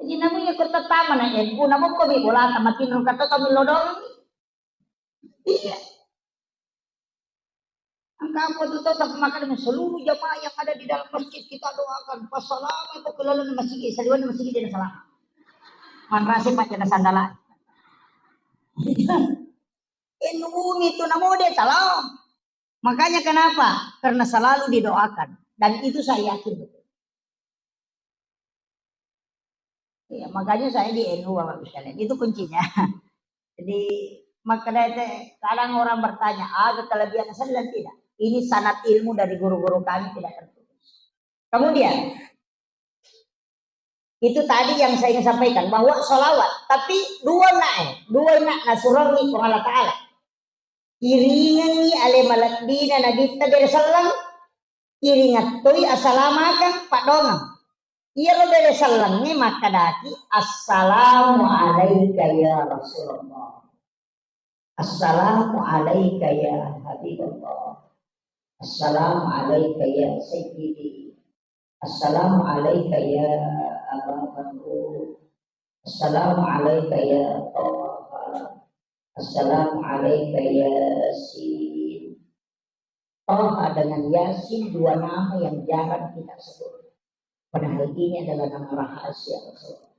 Ini namanya kota taman aja. Namun kami bola makin kata kami lodong. Iya. Angka apa itu tetap makan dengan seluruh jamaah yang ada di dalam masjid kita doakan. Wassalamu itu kelalan masjid. Saluan masjid dan salam. Manrasi pakai sandala. Itu namun dia salam. Makanya kenapa? Karena selalu didoakan. Dan itu saya yakin betul. Ya, makanya saya di NU Bapak sekalian. Itu kuncinya. Jadi makanya kadang orang bertanya, ada kelebihan saya dan tidak. Ini sanad ilmu dari guru-guru kami tidak terputus. Kemudian itu tadi yang saya ingin sampaikan bahwa sholawat, tapi dua nak nasurawi ku Allah Taala. Iringangi ale maladina nabi tadi sallam, iringat toy assalamakan pak dongang. Iya lo dari sallamnya maka daki assalamu alaika ya Rasulullah, assalamu alaika ya Habibullah, assalamu alaika ya Sayyidi, assalamu alaika ya Aba Bakr, assalamu alaika ya Taha, assalamu alaika ya Yasin. Taha dengan Yasin dua nama yang jarang kita sebut. Padahal ini adalah nama rahasia Rasulullah.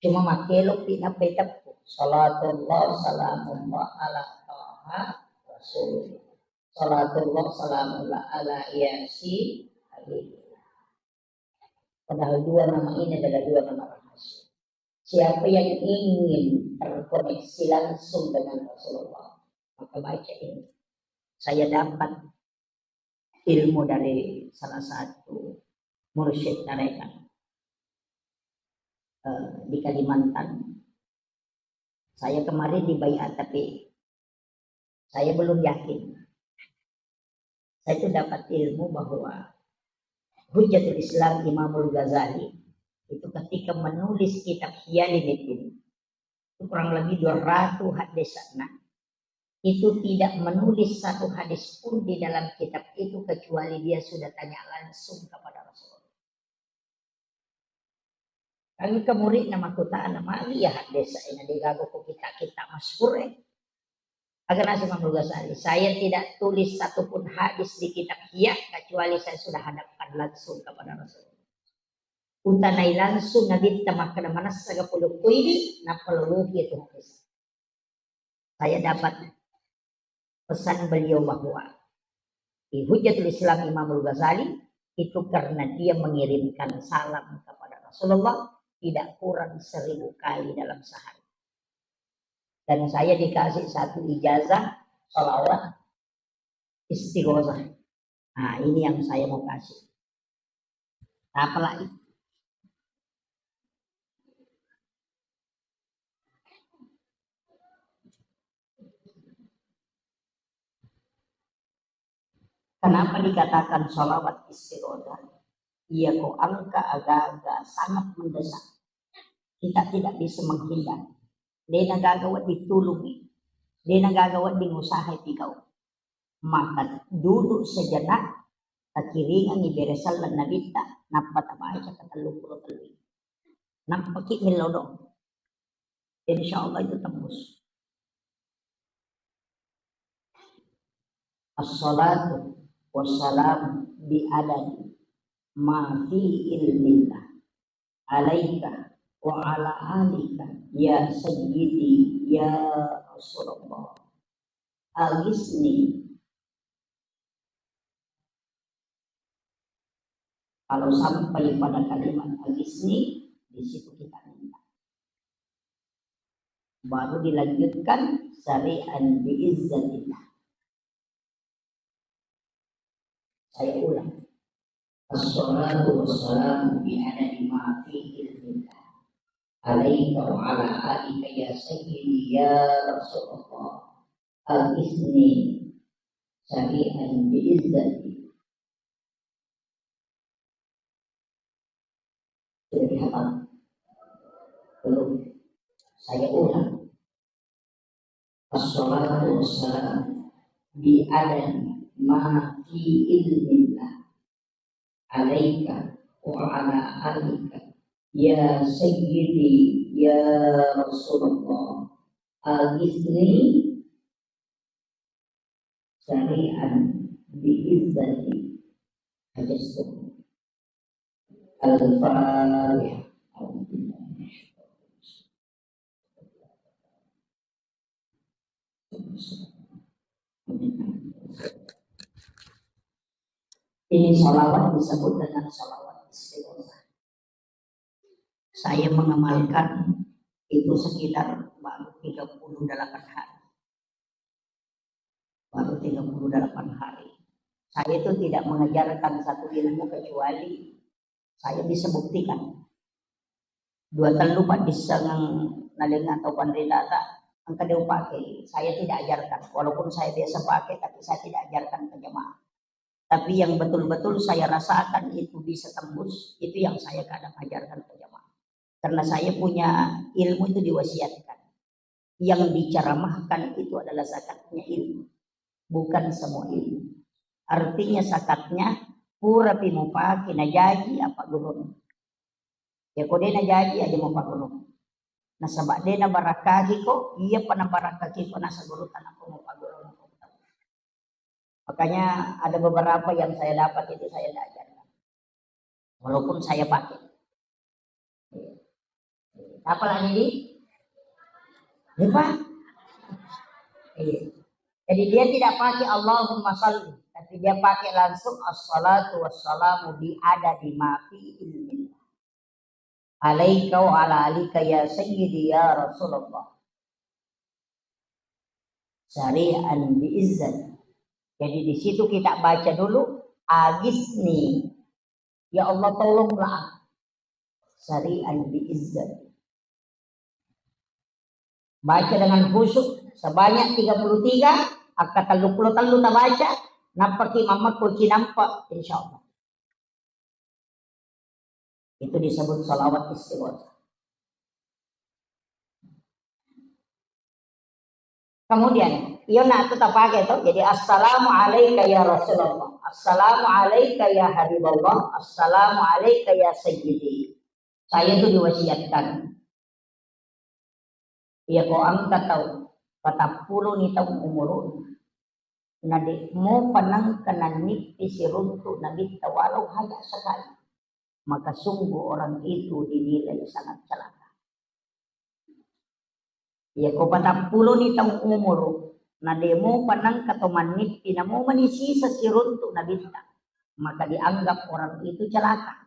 Cuma makelok tidak petap. Salatullah salamullah ala Taha Rasulullah. Salatullah salamullah ala Yasin Habibullah. Padahal dua nama ini adalah dua nama rahasia. Siapa yang ingin terkoneksi langsung dengan Rasulullah, maka baca ini. Saya dapat ilmu dari salah satu mursyid tarekat di Kalimantan. Saya kemarin dibaiat tapi saya belum yakin. Saya itu dapat ilmu bahwa Hujjatul Islam Imamul Ghazali itu ketika menulis kitab Hiyaliddin itu kurang lebih 200 hadis. Nah, itu tidak menulis satu hadis pun di dalam kitab itu kecuali dia sudah tanya langsung kepada Rasulullah. Kami ke murid nama kota nama lihat desa ini digago ku kita masyhur agar nasi Imam Ghazali. Saya tidak tulis satupun hadis di kitab Hiyah kecuali saya sudah hadapkan langsung kepada Rasulullah. Utanai langsung nabi tamakana mana sagapuluh kuidi napaluluh itu hadis. Saya dapat pesan beliau bahwa di Hujjatul Islam Imamul Ghazali itu karena dia mengirimkan salam kepada Rasulullah tidak kurang 1000 kali dalam sehari. Dan saya dikasih satu ijazah Sholawat Istiqosah. Nah ini yang saya mau kasih. Apa lagi? Kenapa dikatakan Sholawat Istiqosah? Ia kok angka agak-agak sangat mendesak. Kita tidak bisa menghindar. Dia nagagawa ditulungi. Dia nagagawa dingusahay ikaw. Maka duduk sejenak. Takiringan ni beresal lan nabita. Napatabay sa katalupulo-taluin. Napakik milodong. Insya Allah itu tembus. As-salatu wassalamu bi'adadi ma fi ilmillah alaika wa ala alika ya sayyidi ya Rasulullah agisni. Kalau sampai pada kalimat agisni, di situ kita minta. Baru dilanjutkan syari'an biizzatillah. Saya ulang. As-salatu wassalamu bi'adadi ma fi ilmillah alaika wa ala alika ya sayyidi ya Rasulullah al-isni syari'an bi'izzati. Sudah dihafal? Belum. Saya ulang. As-salatu wassalamu bi'adadi ma fi ilmillah alaika wa ala alika Ya Sayyidi, Ya Rasulullah, aghithni syari'an bi'izzati hajastu. Al-Fatihah. Ini sholawat disebut dengan sholawat istigosah. Saya mengamalkan itu sekitar baru 38 hari. Baru 38 hari. Saya itu tidak mengajarkan satu ilmu kecuali saya bisa buktikan. Dua telu pak disangang naling atau pandrilata angka dia pakai. Saya tidak ajarkan. Walaupun saya biasa pakai, tapi saya tidak ajarkan ke jemaah. Tapi yang betul-betul saya rasakan itu bisa tembus, itu yang saya kadang ajarkan ke jemaah. Karena saya punya ilmu itu diwasiatkan. Yang diceramahkan itu adalah zakatnya ilmu, bukan semua ilmu. Artinya zakatnya pura pimupaki na jaji apa gurun. Ya kode na jaji aja mau pak gurun. Nasabak de na barakaki ko, iya pa na barakaki ko nasa gurutan ako mau pak gurun. Makanya ada beberapa yang saya dapat itu saya tidak ajarkan. Walaupun saya pakai. Apa lagi ini? Lupa? Jadi dia tidak pakai Allahumma sholli, tapi dia pakai langsung as-salatu wassalamu bi adadi ma fi ilmin. Alaika wa ala alika ya sayyidi ya Rasulullah. Syari'an bi izzat. Jadi di situ kita baca dulu agisni. Ya Allah tolonglah. Syari'an bi izzat. Baca dengan khusyuk sebanyak 33, akan 33 tak baca, nampak imamat kunci nampak insyaallah. Itu disebut sholawat istiqosah. Kemudian, iya nak tetap pakai tuh. Jadi assalamu alayka ya Rasulullah, assalamu alayka ya Habibullah, assalamu alayka ya Sayyidi. Saya itu diwasiatkan. Ya kau angkat tahu, 40 ni tahun umurun. Nadi mo panang kananit isiruntu nabi walau hanya sekali. Maka sungguh orang itu dinilai sangat celaka. Ya kau 40 ni tahun umur. Nadi mo panang katomanit pinamo manisi sa siruntu nabi. Maka dianggap orang itu celaka.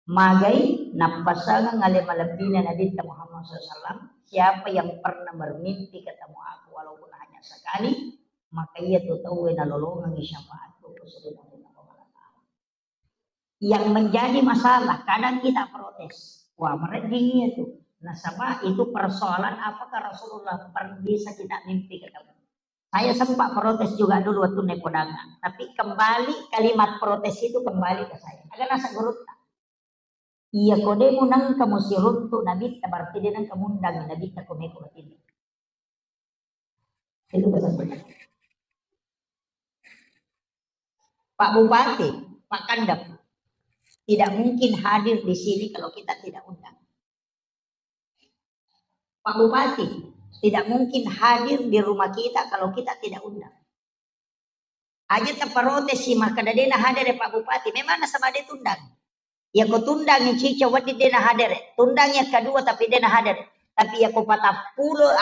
Magai nampasangan ngalimalabina Nabi Muhammad SAW. Siapa yang pernah bermimpi ketemu aku walaupun hanya sekali, maka ia tahu na lolongan syafaatku. Yang menjadi masalah kadang kita protes. Wah mereka itu. Nah sama itu persoalan apakah Rasulullah bisa kita mimpi ketemu. Saya sempat protes juga dulu waktu naik kondangan. Tapi kembali kalimat protes itu kembali ke saya. Agak nasa gurut. Iya kode munang kamu siruntu nabi berarti dia nang kamu undang nabi tak komeko ini. Itu pesan. Pak Bupati, Pak Kandap tidak mungkin hadir di sini kalau kita tidak undang. Pak Bupati tidak mungkin hadir di rumah kita kalau kita tidak undang. Aja terprotes sih maka dena hadir ya Pak Bupati. Memang sama dia tundang. Ya kau tundang yang cica wadi dena hadir. Tundang yang kedua tapi dena hadir. Tapi ya kau patah pulo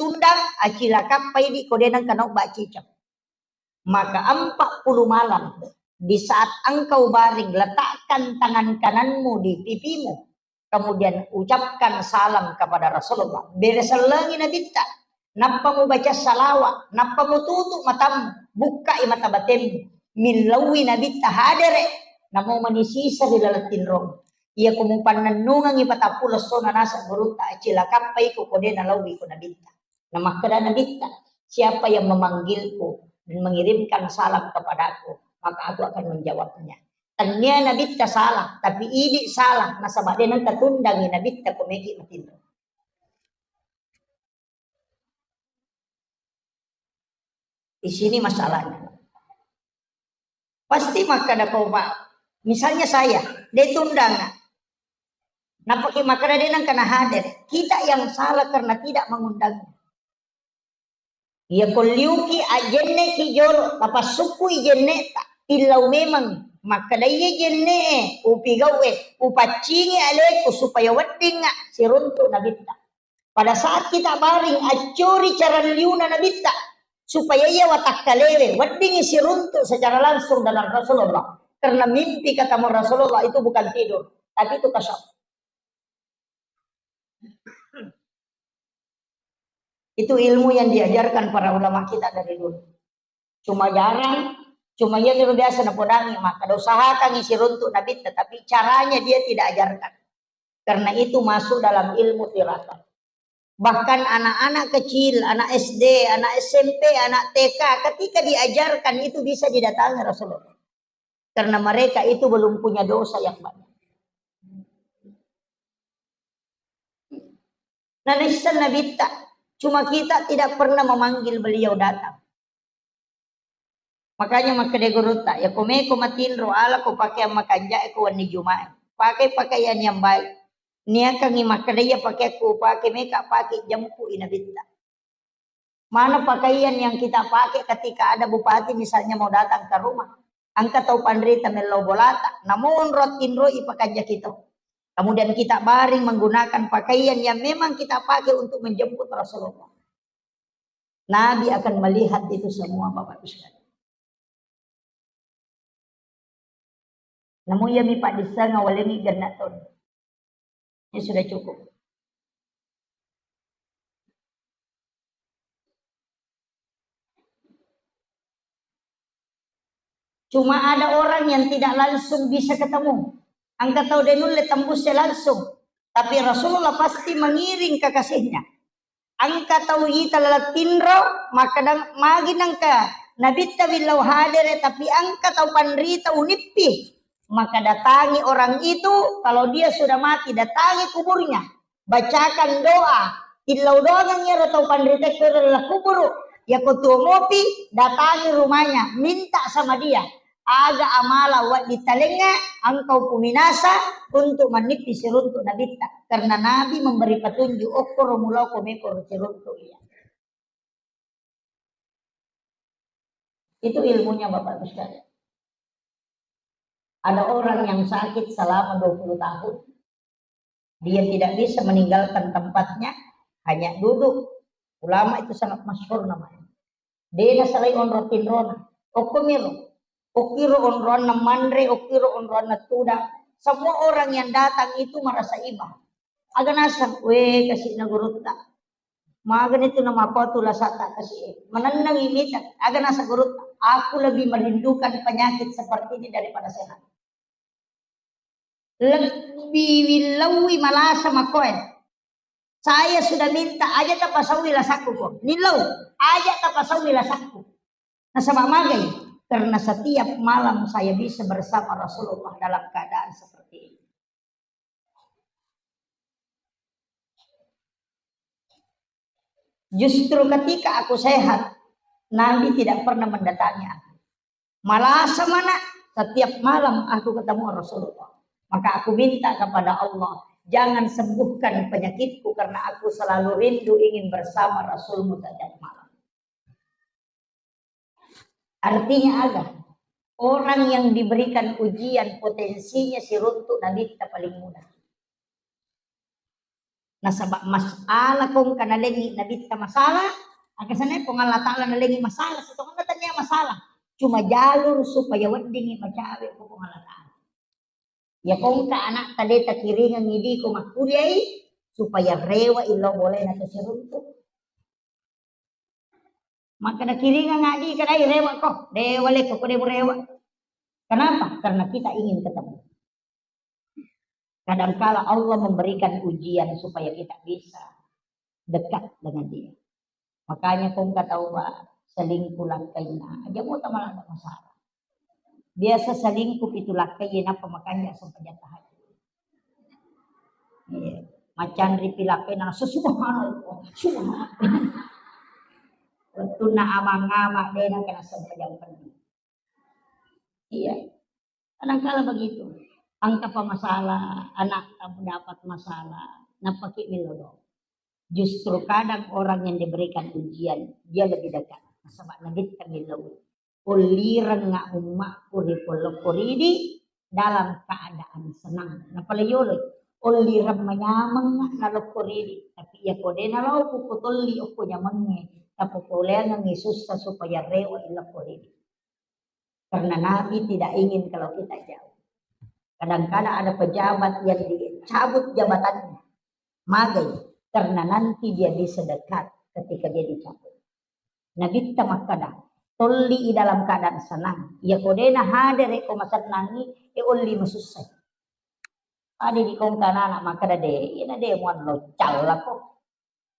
tundang acila kapai di kau dena kena bak cica. Maka 40 malam di saat engkau baring letakkan tangan kananmu di pipimu. Kemudian ucapkan salam kepada Rasulullah. Bereselangi Nabi tak. Napa mu baca salawat. Napa mu tutup matamu. Buka mata batinmu. Milawi Nabi tak hadir. Namo manisisa di lalatin rong. Ia kumupan nanungang ipatapulo so na nasa guruta acila kapay ko kode na lawi ko nabita. Na makada nabita. Siapa yang memanggilku dan mengirimkan salam kepadaku, maka aku akan menjawabnya. Tanya nabita salah, tapi ini salah. Nasabak dia nang tatundang nabita kumeki matino. Di sini masalahnya. Pasti maka ada kau Pak. Misalnya saya, dia tundang. Napaki makana denang kana hadir. Kita yang salah karena tidak mengundangnya. Ya kuliuki ajenne ki jolo tapasuku ijenne ta ilau memang makadaya jenne upi gawe upacingi aleku supaya weddinga siruntu nabita. Pada saat kita baring acuri cara liuna nabita supaya ia watak kalewe weddingi siruntu secara langsung dalam Rasulullah. Karena mimpi kata Rasulullah itu bukan tidur, tapi itu kasyaf. Itu ilmu yang diajarkan para ulama kita dari dulu. Cuma jarang, cuma ia luar biasa napodangi, maka usahakan isi runtuk nabi, tetapi caranya dia tidak ajarkan. Karena itu masuk dalam ilmu tirakat. Bahkan anak-anak kecil, anak SD, anak SMP, anak TK, ketika diajarkan itu bisa didatangi Rasulullah. Karena mereka itu belum punya dosa yang banyak. Nah, nisan nabi tak. Cuma kita tidak pernah memanggil beliau datang. Makanya makade guru tak ya kome komatin roala ko pakai makanja ko wani jumaat. Pakai pakaian yang baik. Nia kangi makade ya pakai ko pakai meka pakai jampu inabita. Mana pakaian yang kita pakai ketika ada bupati misalnya mau datang ke rumah. Angka tau pandrita melo bolata. Namun rotin roi pakanja kita. Kemudian kita baring menggunakan pakaian yang memang kita pakai untuk menjemput Rasulullah. Nabi akan melihat itu semua Bapak Ibu sekalian. Namun ya mi Pak Disa ngawalengi gernaton. Ini sudah cukup. Cuma ada orang yang tidak langsung bisa ketemu. Angka tahu denul tembusnya langsung. Tapi Rasulullah pasti mengiring kekasihnya. Angka tahu kita latinro maka maginang ka Nabi tawilau hadir tapi angka tahu pandrita unipi. Maka datangi orang itu kalau dia sudah mati datangi kuburnya. Bacakan doa. Ilau doa yang tahu pandrita ke adalah kubur. Ya kutu ngopi datangi rumahnya minta sama dia. Aga amala wa ditalenga engkau puminasa untuk menipi siruntuk nabita karena Nabi memberi petunjuk okor mulau komekor siruntuk iya. Itu ilmunya Bapak Ibu sekalian. Ada orang yang sakit selama 20 tahun. Dia tidak bisa meninggalkan tempatnya, hanya duduk. Ulama itu sangat masyhur namanya. Dia salai on rotin rona. Okomiro. Okiro onron na mandre, okiro onron na tuda. Semua orang yang datang itu merasa iba. Aga nasang, we kasi nagurut ta. Mga ganito na mapatula sa ta kasi. Mananang imitan, aga nasa gurut ta. Aku lebih merindukan penyakit seperti ini daripada sehat. Lebih wilawi malasa makoy. Saya sudah minta aja tapasawi lasaku ko. Nilaw, aja tapasawi lasaku. Nasa mamagay. Karena setiap malam saya bisa bersama Rasulullah dalam keadaan seperti ini. Justru ketika aku sehat, Nabi tidak pernah mendatangi aku. Malah semana setiap malam aku ketemu Rasulullah. Maka aku minta kepada Allah, jangan sembuhkan penyakitku karena aku selalu rindu ingin bersama Rasulmu setiap malam. Artinya ada orang yang diberikan ujian potensinya si runtuk Nabi kita paling mudah. Nah sebab masalah kong kanalengi Nabi kita masalah, akan sana kong Allah Ta'ala nalengi masalah, setengah katanya masalah. Cuma jalur supaya weddingi macawe kong Allah Ta'ala. Ya kong ka anak tadi takiringan ngidi ko makuliay supaya rewa ilo boleh na si runtuk. Maka nakiringan ngadi kadai rewa kok, dewale kok demo rewa. Kenapa? Karena kita ingin ketemu. Kadangkala Allah memberikan ujian supaya kita bisa dekat dengan dia. Makanya kung katawa selingkuh lakayna, aja mo tama lang masalah. Biasa selingkuh itu lakayna apa makanya sampai jatah. Iya, macan ripilakay na subhanallah. Waktu na amang-ama din ang kanasang pajampan. Iya. Kadangkala begitu. angka masalah, anak dapat masalah, napaki milodong. Justru kadang orang yang diberikan ujian, dia lebih dekat. Sebab nabit kami laut. Ulirang nga umak kuripulokuridi dalam keadaan senang. Napalayolo, ulirang manyamang nga nalokuridi. Tapi iya ko din nalaw puputuli o kunyamang tapupulian ng Yesus supaya rewa ilakuridi. Karena Nabi tidak ingin kalau kita jauh. Kadang-kadang ada pejabat yang dicabut jabatannya. Magai. Karena nanti dia bisa dekat ketika dia dicabut. Nabi tamakada tolli dalam keadaan senang. Ya kodena hadere ko masanangi ulli masusay. Adi di kong kanana makada de, ina de mo lo calla ko.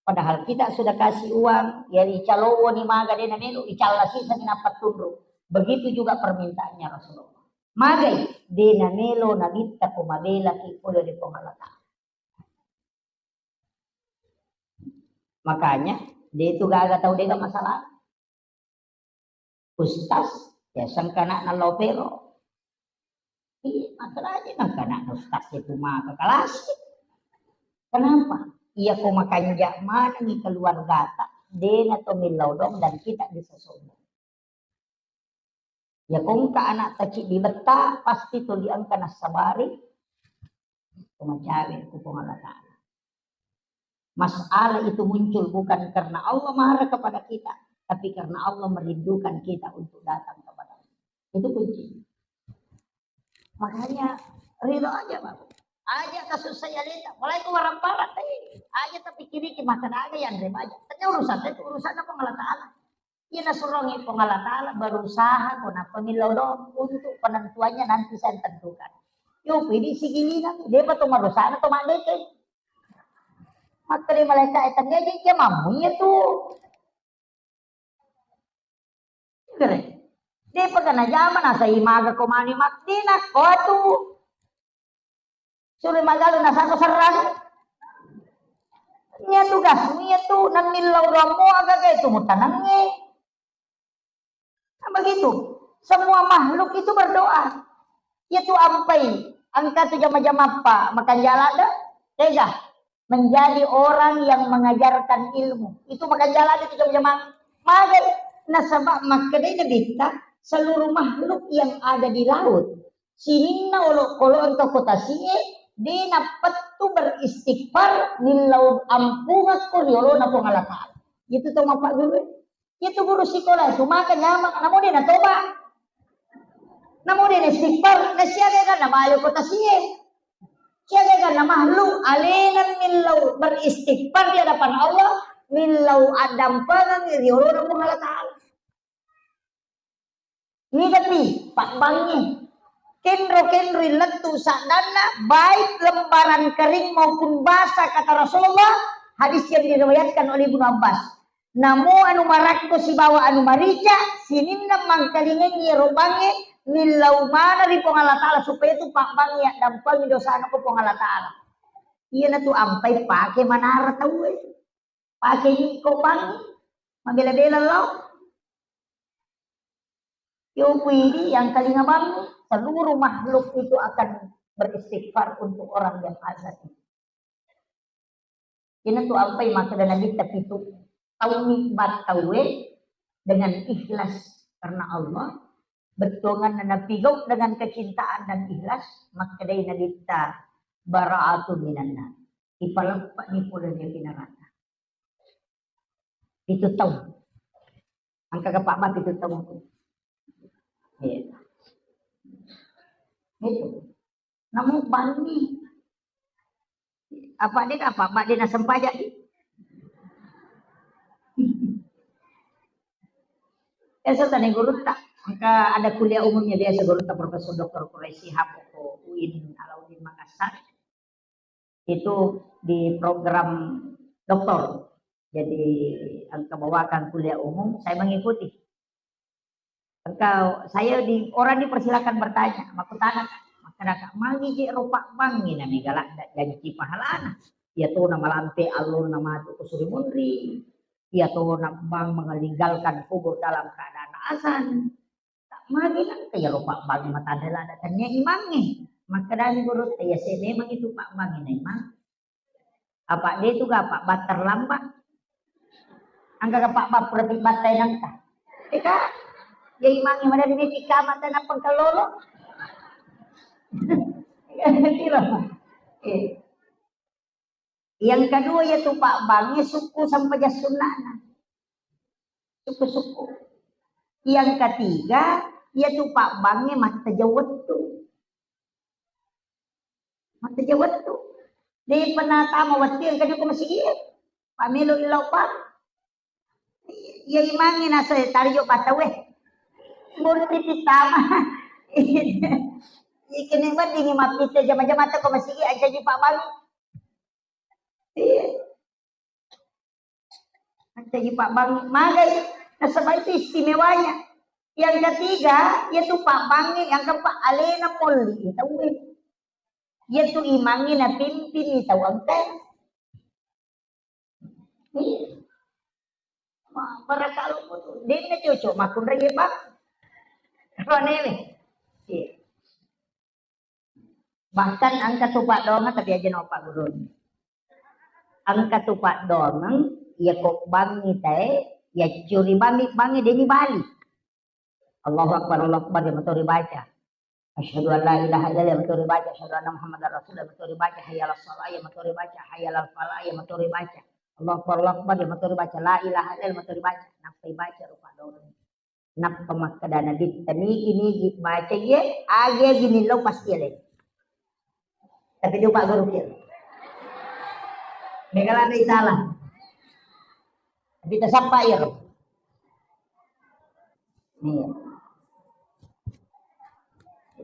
Padahal kita sudah kasih uang, ya icalowo ni maga de namelo icalla sisa dapat tunduk. Begitu juga permintaannya Rasulullah. Magai de namelo nabita ko mabela ki ulo di pengalata. Makanya dia itu gak tahu dia gak masalah. Ustadz ya sangkana na lopero. Iya masalahnya sangkana na ustadz itu mah kekelas. Kenapa? Iya ko makanja mana ni keluarga ta. Dia atau milodong dan kita bisa sombong. Ya kung ka anak taci di beta pasti tulian kana sabari. Kumacawin ko pengalatan. Masalah itu muncul bukan karena Allah marah kepada kita, tapi karena Allah merindukan kita untuk datang kepada Allah. Itu kunci. Makanya ridho aja, Pak. Aja kasus saya lihat, mulai ke warang parat aja tapi kiri makan ada yang rem aja. Tapi urusan itu urusan apa pengalat Allah. Ia nasurungi pengalat Allah berusaha kena pemilodong untuk penentuannya nanti saya tentukan. Yo, pilih si gini nanti dia betul marusan atau mandeke. Maka dari malaikat etangnya dia mamunya tuh. Keren. Dia pagana zaman asa imaga komani makdina ko tuh. Suruh magalo nasa ko sarang. Nya tugasnya tuh nang nilaw ramo agak kayak itu mutanangnya. Nah, begitu. Semua makhluk itu berdoa. Itu ampai. Angka tuh jama-jama apa? Makan jalan dah. Tega. Menjadi orang yang mengajarkan ilmu. Itu makan jalan itu jama-jama. Maka nasabak makanya kita seluruh makhluk yang ada di laut. Sinina kalau untuk kota sini dia dapat tuh beristighfar di laut ampungan ko yolo na pengalatan. Itu tuh Pak Guru. Itu guru sekolah itu maka nyamak namun dia natoba. Namun dia istighfar nasiaga kan nama ayo kota sini. Siaga kan makhluk alinan milau beristighfar di hadapan Allah milau adam pangang yolo na pengalatan. Ini tapi Pak Bangi kenro letu sadana baik lembaran kering maupun basah kata Rasulullah hadis yang diriwayatkan oleh Ibnu Abbas. Namo anu marakko si bawa anu marica sininna mangkalingen yerobange milau mana di pengala ta'ala supaya itu Pak Bangi ya dampangi dosa anu ko pengala ta'ala. Iya na tu ampai pakai manara tahu pakai ko Bangi mabela-bela lo. Yung pwede yang kalinga Bangi seluruh makhluk itu akan beristighfar untuk orang yang azab. Ini tuh apa yang maksud Nabi tapi itu tahu nikmat tahu dengan ikhlas karena Allah betongan dan pigau dengan kecintaan dan ikhlas maka dari Nabi ta bara'atu minanna ipalagpa ni pula niya pinarata. Itu tahu. Ang kagapamat itu tahu. Ya. Itu. Namun Bangi apa dia apa mak dia nak sempajak Esa tani guru tak maka ada kuliah umumnya biasa guru tak Profesor Dr. Quraisy Hapoko UIN Alauddin Makassar itu di program doktor jadi angka bawakan kuliah umum saya mengikuti engkau saya orang dipersilakan bertanya aku tanya masyarakat mangi je rupak Bangi nami galak janji pahalana ya tuh nama lantai alur nama tu kusuri mundri ya tuh bang meninggalkan kubur dalam keadaan azan tak magi nanti ya rupak Bangi mata adalah datangnya imamnya Maka dan guru ya saya memang itu Pak Bang ini memang. Apa dia itu gak Pak Batar lambat. Angka Pak Bang berarti batai nangka. Eka ya imang yang ada di kiamat dan apa kalolo. Yang kedua yaitu Pak Bang suku sampai jasunana. Suku-suku. Yang ketiga yaitu Pak Bang mata jawat tu. Mata jawat tu. Di penata mawati yang kedua masih iya. Pamilu ilau Pak. Ya imangin nasa tariyo pataweh. Murni pitama. Ikini ba dingi mapite jama-jama ta ko masigi aja di Pak Bang. Aja di Pak Bang magay nasabay itu istimewanya. Yang ketiga yaitu Pak Bang yang keempat alena molli tahu yaitu imangin na pimpin tahu angkat. Para kalau itu dia na cucu makun raya Pak. Roneme. Bahkan angka tupak dongan tapi aja no Pak Guru. Angka tupak dongan ya kok bangi teh ya curi bangi dia ni Bali. Allahu Akbar dia betul dibaca. Asyhadu an la ilaha illallah betul dibaca. Asyhadu anna Muhammadar Rasulullah betul dibaca. Hayya 'alas shalah ya betul dibaca. Hayya 'alal falah ya betul dibaca. Allahu Akbar dia betul dibaca. La ilaha illallah betul dibaca. Napa dibaca rupa dongan. Napa makadana ditani ini baca ye age gini lo pasti le. Tapi dia Pak Guru kira. Megala ada salah. Tapi tak sampai ya. Nih.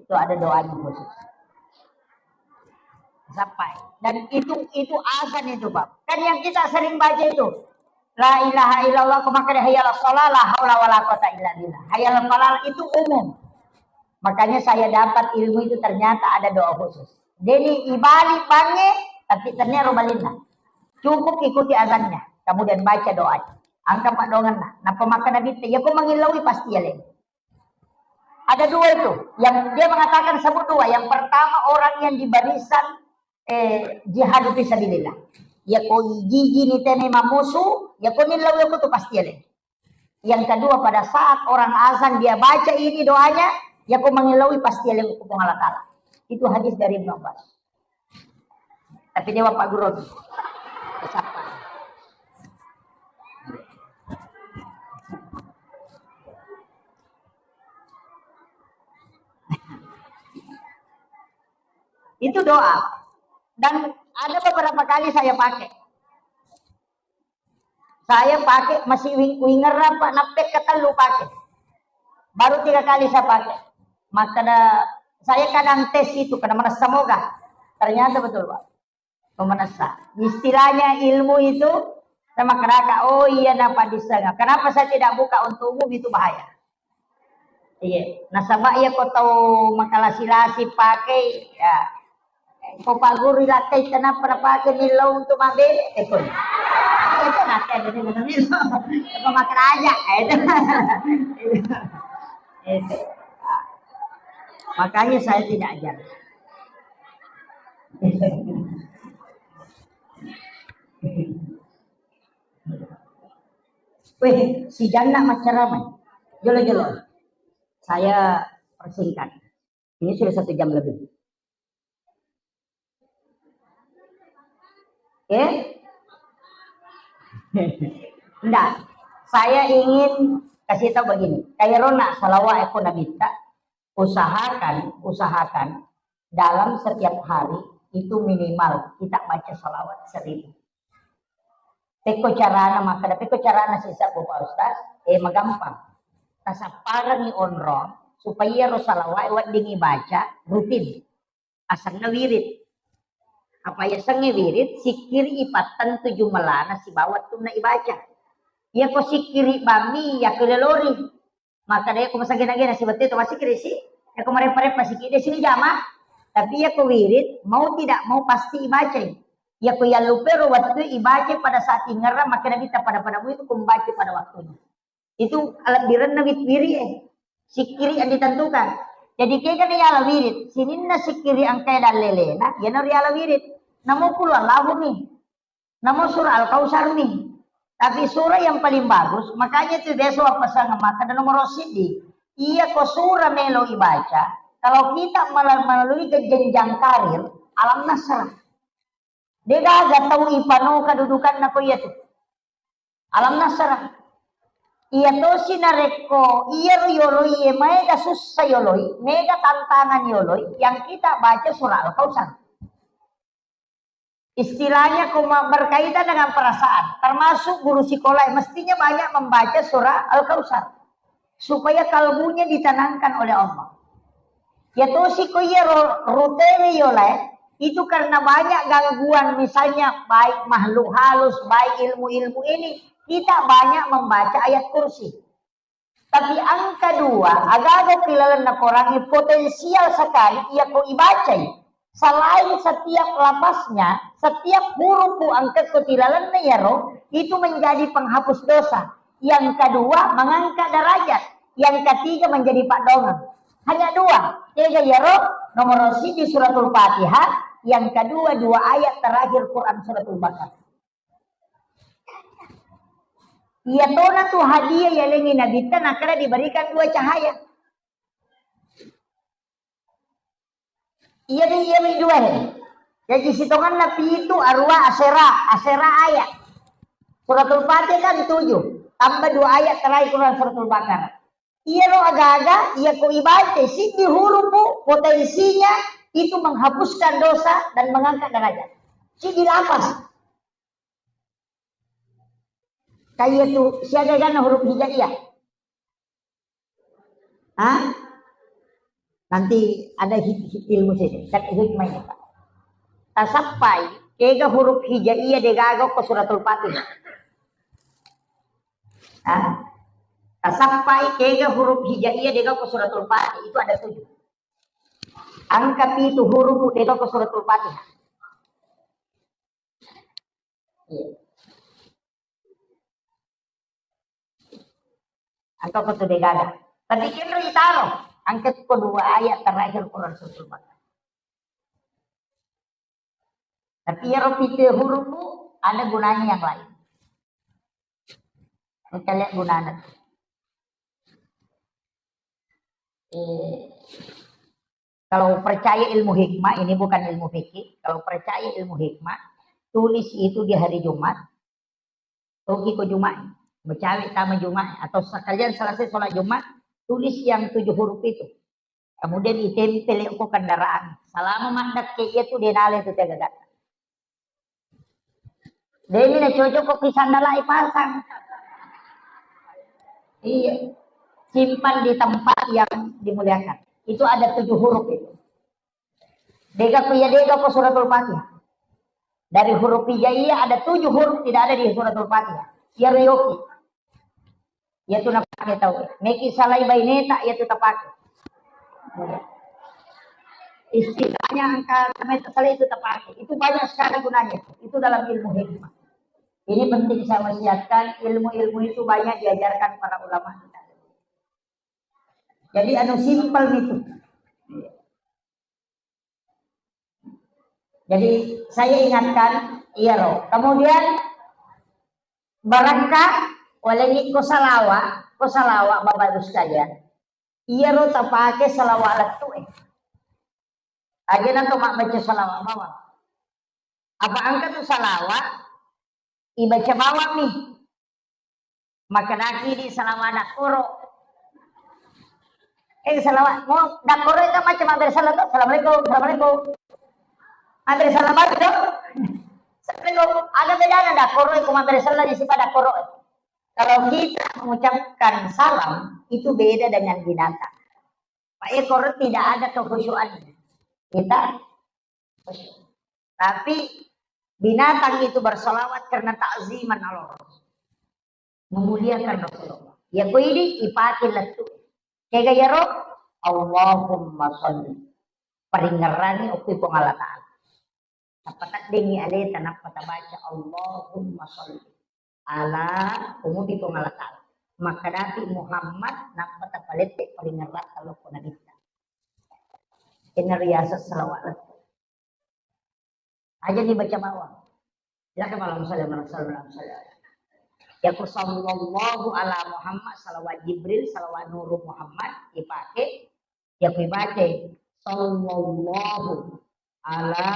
Itu ada doanya khusus. Sampai. Dan itu azan itu Pak. Kan yang kita sering baca itu. La ilaha illallah kumakada hayyala sholah la haula wala quwata illa billah. Hayyala falah itu umum. Makanya saya dapat ilmu itu ternyata ada doa khusus. Deni ibali pange tapi ternyata robalina. Cukup ikuti azannya, kemudian baca doanya. Angka Pak dongan nah. Nah pemakan nabi ya kok mengilaui pasti ya le. Ada dua itu. Yang dia mengatakan sebut dua. Yang pertama orang yang di barisan jihad fisabilillah. Ya kok gigi ni tene mamusu, ya kok nilaui aku tuh pasti ya le. Yang kedua pada saat orang azan dia baca ini doanya, ya kok mengilaui pasti ya le hukum Allah Ta'ala. Itu hadis dari Ibnu Abbas. Tapi dia Pak Guru. Siapa? Itu doa. Dan ada beberapa kali saya pakai. Saya pakai masih winger apa napek ketelu pakai. Baru 3 kali saya pakai. Maka saya kadang tes itu karena merasa semoga ternyata betul Pak pemerasa istilahnya ilmu itu sama keraka oh iya dapat disengah kenapa saya tidak buka untuk umum itu bahaya iya nasabah ya kau tahu makalah silasi pakai ya kau Pak Guru lakai kenapa pakai nilau untuk mabel tekun itu nanti ada di dalam itu kau makan aja itu makanya saya tidak ajar. Weh, si janda ceramah. Jolo-jolo. Saya persingkat. Ini sudah 1 jam lebih. Oke? Enggak. Saya ingin kasih tahu begini. Kayak Rona, Sholawat aku nabita. Usahakan dalam setiap hari itu minimal kita baca sholawat 1000. Teko carana maka tapi carana sisa Pak Ustaz magampang. Tasaparan ni onro supaya sholawat wat dingi baca rutin. Asal na wirid. Apa ya sange wirid sikiri ipatan 7 melana si bawat tu na ibaca. Ya ko sikiri bami ya kelelori. Maka dia kumasagina-gina si betul itu masih krisi. Ya kemarin-kemarin masih di sini jamaah. Tapi ya ku wirid mau tidak mau pasti ibaca. Ya ku ya lupa waktu ibaca pada saat ingara maka kita pada itu kumbaca pada waktunya. Itu alat direnna wit wiri sikiri yang ditentukan. Jadi kaya ni ala wirid, sinin na sikiri ang kaya dalele na, yan ari ala wirid. Namo pulo Allahu nih, namo surah Al-Kausar nih. Tapi surah yang paling bagus, makanya itu besok apa sana maka dan nomor sidi. Iya ko surah melo ibaca. Kalau kita melalui ke jenjang karir, alam nasrah. Dia gak tahu ipano kedudukan nako iya tuh. Alam nasrah. Iya to sinareko, iya yoloi, mega susah yoloi, mega tantangan yoloi, yang kita baca surah Al-Kausar. Istilahnya berkaitan dengan perasaan, termasuk guru sekolah mestinya banyak membaca surah Al-Kausar, supaya kalbunya ditanamkan oleh Allah. Ya to si koye rutere yolai, itu karena banyak gangguan, misalnya baik makhluk halus, baik ilmu-ilmu ini. Kita banyak membaca ayat kursi. Tapi angka 2, agak kilalan na korangi potensial sekali ia ko ibacai. Selain setiap lapasnya, setiap huruf angka kutilalan na yaro, itu menjadi penghapus dosa. Yang kedua, mengangkat derajat. Yang ketiga menjadi pakdongan. Hanya 2. Tiga yaro, nomor di suratul Fatihah. Yang kedua 2 ayat terakhir Quran suratul Baqarah. Ia tona tuh hadiah yang ingin Nabi karena diberikan 2 cahaya. Iya deh iya dua ya. Jadi sitongan Nabi itu arwah asera ayat. Suratul Fatihah kan 7. Tambah 2 ayat terakhir Quran suratul Baqarah. Iya lo agak-agak iya ko ibaca sih di huruf potensinya itu menghapuskan dosa dan mengangkat derajat. Si dilapas. Kayak itu siaga kan huruf hijaiyah. Hah? Nanti ada ilmu sih, tak hikmahnya Pak. Tasapai, kega huruf hijaiyah degago ke suratul Fatihah. Hah? Tasapai, kega huruf hijaiyah degago ke suratul Fatihah, itu ada 7. Angka itu huruf degago ke suratul Fatihah. Iya. Angka ko degada. Tadi kira itaro. Angkat kedua ayat terakhir Quran suratul Baqarah. Tapi ya repite huruf ada gunanya yang lain. Kita lihat gunanya. Kalau percaya ilmu hikmah, ini bukan ilmu fikih. Kalau percaya ilmu hikmah, tulis itu di hari Jumat. Pergi ke Jumat. Mencari taman Jumat atau sekalian selesai sholat Jumat, tulis yang 7 huruf itu. Kemudian ditempel ke kendaraan. Selama mandat kayak itu denale itu tegak. Demi na cocok kok kisandala ipasang. Iya. Simpan di tempat yang dimuliakan. Itu ada 7 huruf itu. Dega ko suratul Fatihah. Dari huruf hijaiyah ada 7 huruf tidak ada di suratul Fatihah. Yaryoki. Yaitu napake tahu. Meki salai baineta yaitu tapake. Istilahnya angka salai itu tapake. Itu banyak sekali gunanya. Itu dalam ilmu hikmah. Ini penting saya wasiatkan, ilmu-ilmu itu banyak diajarkan para ulama kita. Jadi simpel itu. Jadi saya ingatkan, iya loh. Kemudian barangkali oleh ko salawa Bapak Ibu sekalian. Iya lo tapake salawat tuh. Aja nanti mak baca salawat mawar. Apa angkat tuh salawat? Ibaca mawar nih. Maka naki di salawat dakoro. Salawat mau dakoro itu macam ada salat. Assalamualaikum. Ada salat dong. Assalamualaikum. Ada bedanya dakoro itu ada salat di sifat dakoro. Kalau kita mengucapkan salam, itu beda dengan binatang. Pak ekor tidak ada kekhusyuan. Kita tapi binatang itu bersolawat karena takziman Allah. Memuliakan Rasulullah. Ya ini ipatil latu. Kaya yaro, Allahumma sholli. Paringarani upi pong Allah Ta'ala. Napatat dingi alita napatabaca Allahumma sholli. Ala umudi ko ngalatala. Maka Nabi Muhammad napatapalete palingarat kalau ko nabita. Kena riasa salawat. Aja dibaca bawah. Silakan malam salam. Ya sallallahu ala Muhammad salawat Jibril salawat Nurul Muhammad dipakai ya dibaca sallallahu ala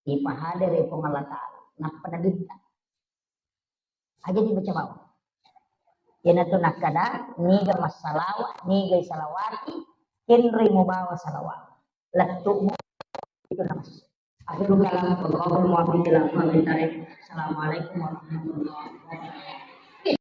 ipahadir Allah Ta'ala. Nah pada kita aja dibaca bawah. Yana tu nakada niga masalawat niga salawati kinri mubawa salawat. Latu itu nama. Akhirul kalam Assalamualaikum warahmatullahi wabarakatuh.